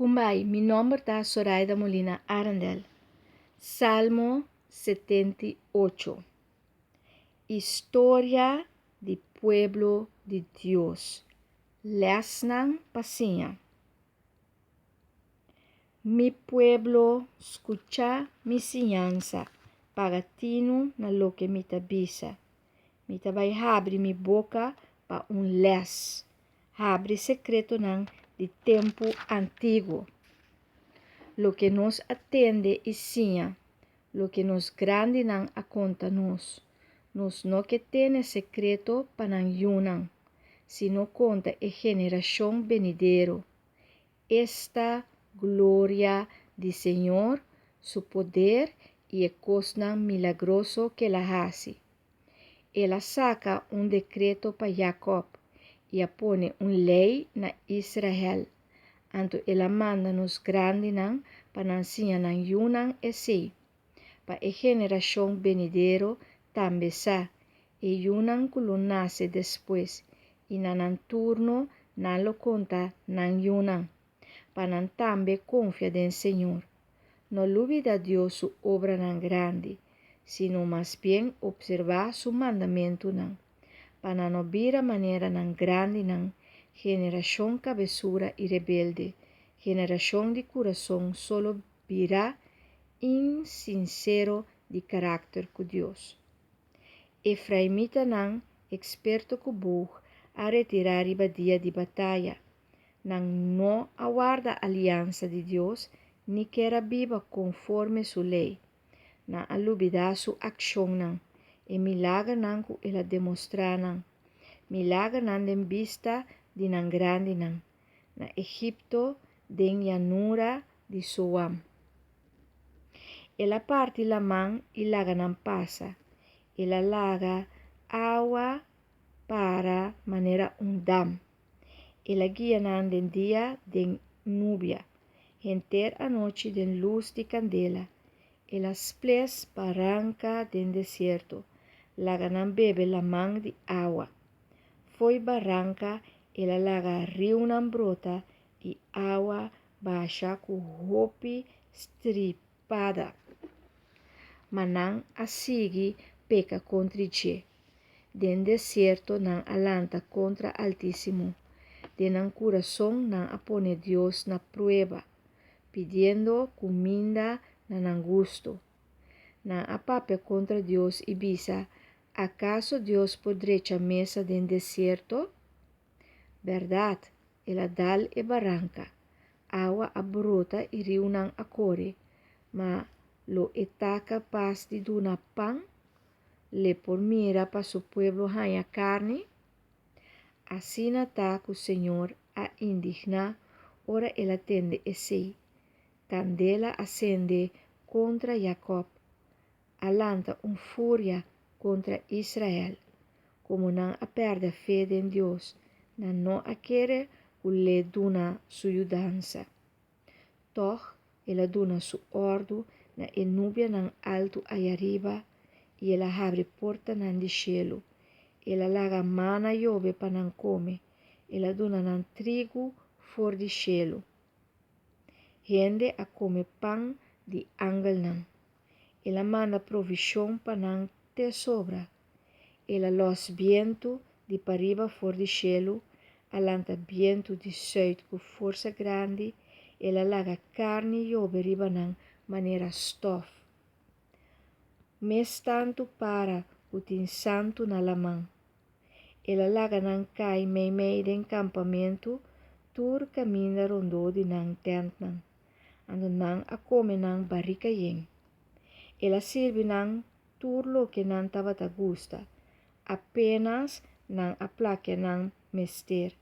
Kumbai, mi nombre está Zoraida Molina Arandel. Salmo 78. Historia del pueblo de Dios. Lesnan pasinha. Mi pueblo escucha mi enseñanza, pagatino na lo que me tabisa. Me vai abre mi boca para les. Abre secreto nan de tempo antigo. Lo que nos atende e sinha, lo que nos grande nan a conta nos no que tiene secreto panan yunan, sino conta e generación venidero. Esta gloria del Señor, su poder y el cosnan milagroso que la hace. Ela saca un decreto para Jacob y pone un ley na Israel. Anto ela manda nos grande nan panansinha nan yunan esse. Pa e generación venidero tambe sa. E yunan kulo nace después. Y nanan turno nan lo conta nan yunan. Panan tambe confia den Señor. No olvida Dios su obra nan grande, sino más bien observa su mandamiento nan. Para no vira manera nan grande nan, generación cabezura y rebelde, generación de corazón solo virá insincero de carácter con Dios. Efraimita nan, experto kubuh, a retirar día de batalla, nan no aguarda alianza de Dios, ni quiera viva conforme su ley, na alubida su acción nan, e milagre nan ku ela demostrar nan, milagre nan den vista de nan grande nan, na Egipto den llanura de Soam. Ela parte la man y laga nan pasa, ela laga agua para manera un dam, ela guia nan den dia den nubia, enter a noche den luz de candela, ela sples barranca den desierto, laga nan bebe la man de agua. Foi barranca, ela laga rio nan brota e agua baixa com roupa estripada. Manan a sigue peca contra je. Den desierto nan alanta contra altísimo. Denan corazón nan apone Dios na prueba, pidiendo comida nan gusto. Nan apape contra Dios y bisa, ¿acaso Dios podrecha mesa den desierto? Verdad, ela dal e barranca, agua abrota y rio nan acore, ma lo está capaz de duna pan, le por mira pa su pueblo haya carne. Así nata que o Señor a indigna, ora ela tende esse, candela acende contra Jacob, alanta fúria contra Israel, como não a perde a fé em Deus, não a querer o lhe duna sua ajudança. Toch, ela duna su ordo na enubia nan alto aí arriba, e ela abre porta nan de cielo. Ela laga mana jove para nan come, ela duna nan trigo for de cielo. Gente a come pan de angel nan. Ela manda provisão para nan te sobra. Ela los viento de pariba for de cielo, alanta viento de sul com força grande, ela laga carne jove riba nan maneira stof. Mes tanto para o tin santo na lamang. Ela laga nan cai mei den campamento, tur caminha rondo de nan tent nan. Ando nan a come nan barrica yen. Ela sirve nan tur lo que nan tabata gusta, apenas nan aplaque nan mester,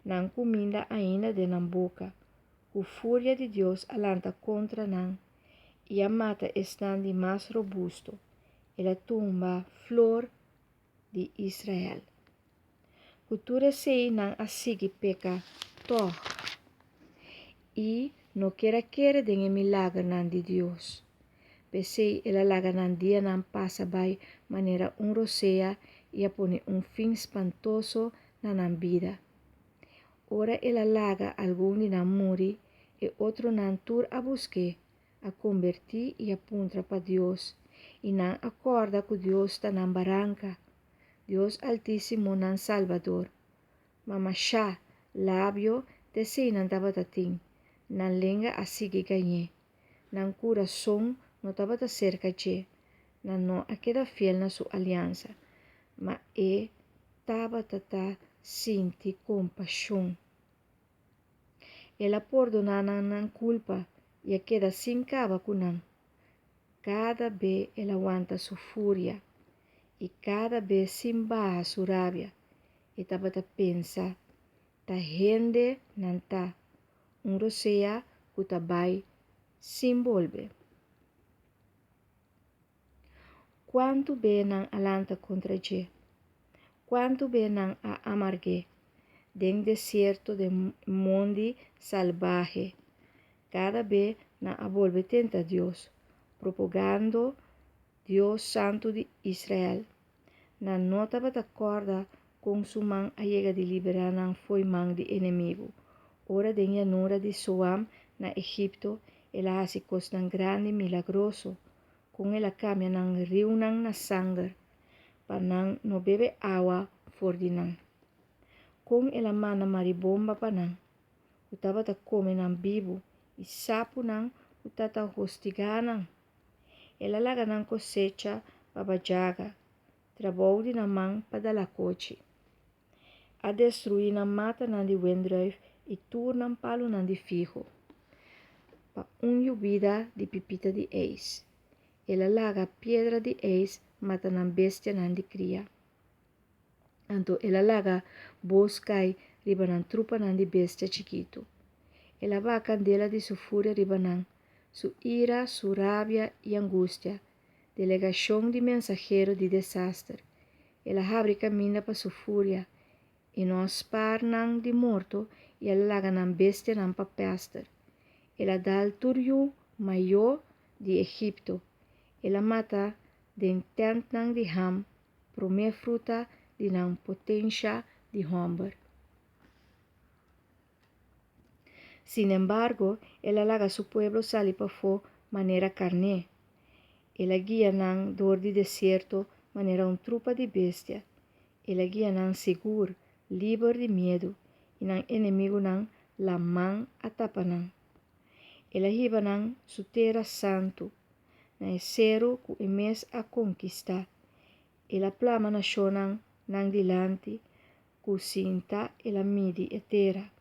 nan comida ainda de nan boca. O fúria de Deus alanta contra nan, e a mata están de mais robusto, ela tumba flor de Israel. Cultura sei nan a sigue peca toch, e no queira den milagre nan de Deus. Pensei ela laga nan dia nan passa by maneira rosea e a pone fim espantoso na nan vida. Ora ela laga algum de nan muri, e outro não tur a buscar, a convertir e apunta para Deus, e não acorda que Deus está na barranca, Deus Altíssimo não Salvador. Mamachá, lábio, desse não estava tatim, não lenga a seguir ganhar, não coração não estava cerca de, não a queda fiel na sua aliança, mas estava tata senti compaixão. Ela perdona não culpa e a queda sem cava com não. Cada vez ela aguanta sua fúria e cada vez sem barra sua rabia. E estava a pensar, ta rende não tá, roceia que ta vai se envolver. Quanto bem não alanta contra je, quanto bem não a amargue, den deserto de mundo salvaje, cada vez não a volve tenta Deus, propagando Deus Santo de Israel. Na nota bata corda com su man a chega de liberar não foi man de inimigo. Ora de llanura de Soam na Egipto, ela hace cos nan grande milagroso, com ela cambia nan rio nan na sangue, para nan no bebe água for de nan. Com ela mana maribomba para nan, o tava ta come nan bibo, e sapo nan o tata hostigar nan. Ela laga nan cosecha babajaga, trabalho de na mão para dar la coche. A destruir na mata nan de wendruif e torna palo nan de fijo. Pa vida de pipita de eis. Ela laga pedra de eis mata nan bestia nan de cria. Anto ela laga boscai riba nan trupa nan de bestia chiquito. Ela va a candela de su furia riba nan, su ira, su rabia e angústia. Delegação de mensajero de desastre. Ela abre caminho para sua fúria, e nós parnam de morto, e ela laga nan bestia nan pa pastor. Ela dá o turio maior de Egipto. Ela mata den tent nan de ham, prome fruta de nan potência de homber. Sin embargo, ela laga su pueblo sali pa fo maneira carne. Ela guia nan dor de deserto, maneira trupa de bestia. Ela guia nan seguro, livre de medo, e nan inimigo nan la man atapa nan. Ela riba nan su terra santo, na esero ku emes a conquistar. Ela plama na shonan nan dilante, ku sinta ela midi e terra.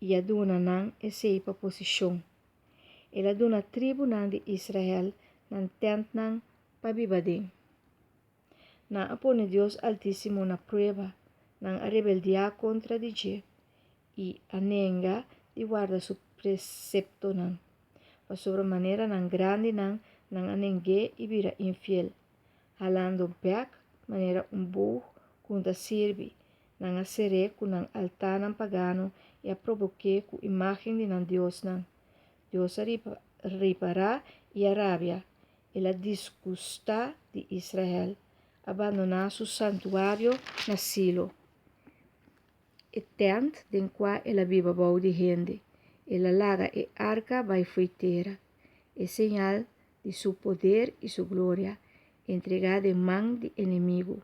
E a duna nan esei pa posição. Ela duna tribo nan de Israel, nan tent nan pa bibading. Na apone Deus Altíssimo na prueba, nan a rebeldia contra de je, e a nenga de guarda su precepto nan. Pa sobremaneira nan grande nan a nengue e vira infiel. Halando back, maneira burro, conta sirvi, nan a sere com nan altar nan pagano e a provoque com imagem de nan Deus nan. Deus a ripará e a rabia, ela disgusta de Israel, abandonar su santuário na Silo. E tent den qua ela viva bau de gente, ela laga e arca vai feiteira, é señal de su poder e su glória, entregada em mão de inimigo.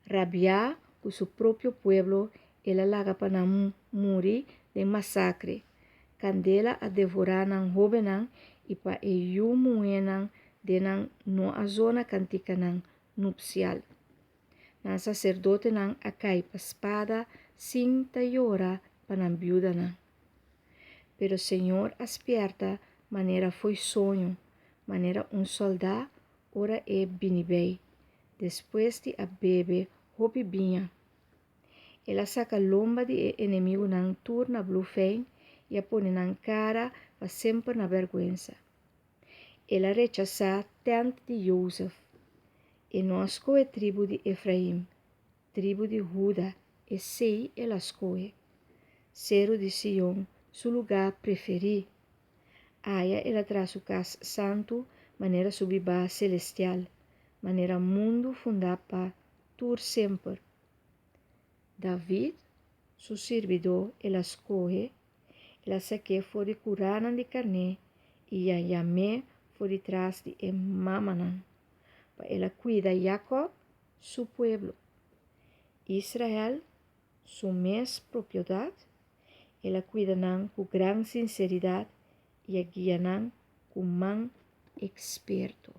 Rabia com su próprio pueblo, ela laga para não morir de massacre, candela a devorar nan jovenan e pa e muenan de nan no a zona cantica nan nupcial. Nan sacerdote nan a cai pa espada sin tayora pa nan viuda nan. Pero Senhor aspierta maneira foi sonho, maneira soldado ora é binibei, depois de a bebe hopi binha. Ela saca lomba de inimigo nan turna blufein e a pone nan cara para sempre na vergüenza. Ela rechaça tent de Joseph, e não escolhe tribo de Efraim, tribo de Judá, e sei ela escolhe. Cero de Sion, su lugar preferido. Aya ela traz o cas santo, maneira subiba celestial, maneira mundo fundar para tur sempre. David, su servidor, ela escolhe, ela saque foi de curanan de carne e a Yamé foi de trás de mamanan. Ela cuida Jacob, su pueblo. Israel, su mes propriedad. Ela cuida nan com gran sinceridad e a guia nan com man experto.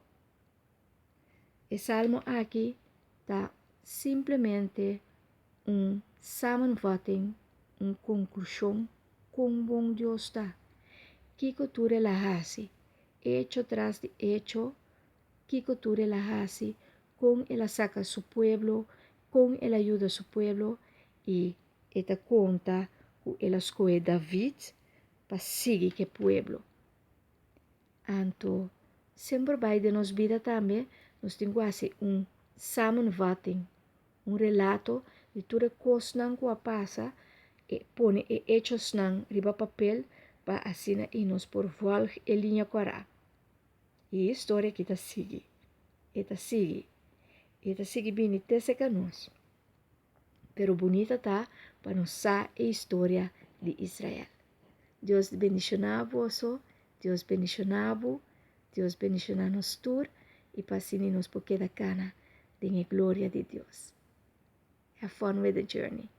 O salmo aqui está simplesmente samenvatting, conclusão com bom Deus está. Que cultura la hace, hecho tras de hecho, que cultura la hace, com ela saca su pueblo, com ela ajuda su pueblo, e esta conta que ela escolhe David para seguir que pueblo. Então, sempre vai de nos vida também, nós temos quase samenvatting, relato de tudo coisas que passa e põe e hechos nan riba papel para assim e nos por volg e linha corá. E a história que está sigue. Eta sigue bem até se canos. Pero bonita tá para nos sa a história de Israel. Deus bendicionar vos, Deus bendicionar vos, Deus bendicionar nos tur e para assim nos porque da cana de glória de Deus. Have fun with the journey.